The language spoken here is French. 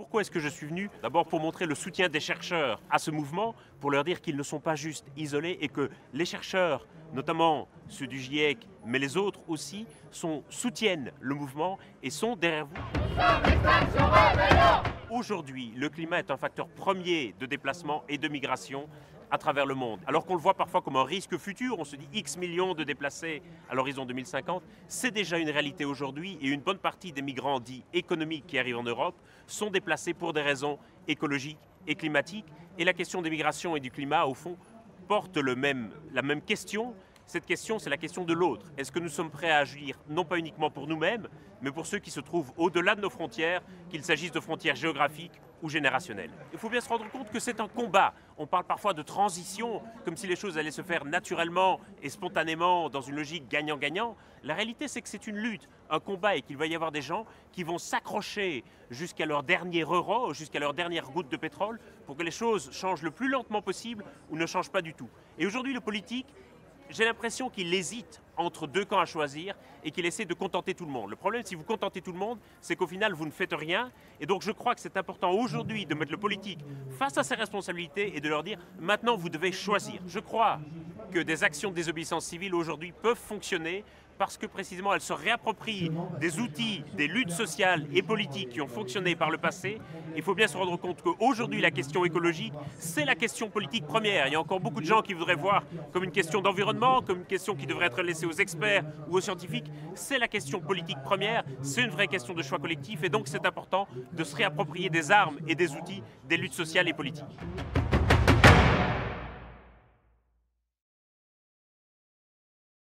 pourquoi est-ce que je suis venu? D'abord pour montrer le soutien des chercheurs à ce mouvement, pour leur dire qu'ils ne sont pas juste isolés et que les chercheurs, notamment ceux du GIEC, mais les autres aussi, soutiennent le mouvement et sont derrière vous. Aujourd'hui, le climat est un facteur premier de déplacement et de migration à travers le monde. Alors qu'on le voit parfois comme un risque futur, on se dit X millions de déplacés à l'horizon 2050, c'est déjà une réalité aujourd'hui et une bonne partie des migrants dits économiques qui arrivent en Europe sont déplacés pour des raisons écologiques et climatiques. Et la question des migrations et du climat, au fond, porte la même question. Cette question, c'est la question de l'autre. Est-ce que nous sommes prêts à agir, non pas uniquement pour nous-mêmes, mais pour ceux qui se trouvent au-delà de nos frontières, qu'il s'agisse de frontières géographiques ou générationnelles? Il faut bien se rendre compte que c'est un combat. On parle parfois de transition, comme si les choses allaient se faire naturellement et spontanément dans une logique gagnant-gagnant. La réalité, c'est que c'est une lutte, un combat, et qu'il va y avoir des gens qui vont s'accrocher jusqu'à leur dernier euro, jusqu'à leur dernière goutte de pétrole, pour que les choses changent le plus lentement possible ou ne changent pas du tout. Et aujourd'hui, le politique, j'ai l'impression qu'il hésite entre deux camps à choisir et qu'il essaie de contenter tout le monde. Le problème, si vous contentez tout le monde, c'est qu'au final, vous ne faites rien. Et donc, je crois que c'est important aujourd'hui de mettre le politique face à ses responsabilités et de leur dire « maintenant, vous devez choisir ». Je crois que des actions de désobéissance civile aujourd'hui peuvent fonctionner parce que précisément elles se réapproprient des outils, des luttes sociales et politiques qui ont fonctionné par le passé. Il faut bien se rendre compte qu'aujourd'hui la question écologique, c'est la question politique première. Il y a encore beaucoup de gens qui voudraient voir comme une question d'environnement, comme une question qui devrait être laissée aux experts ou aux scientifiques. C'est la question politique première, c'est une vraie question de choix collectif et donc c'est important de se réapproprier des armes et des outils des luttes sociales et politiques.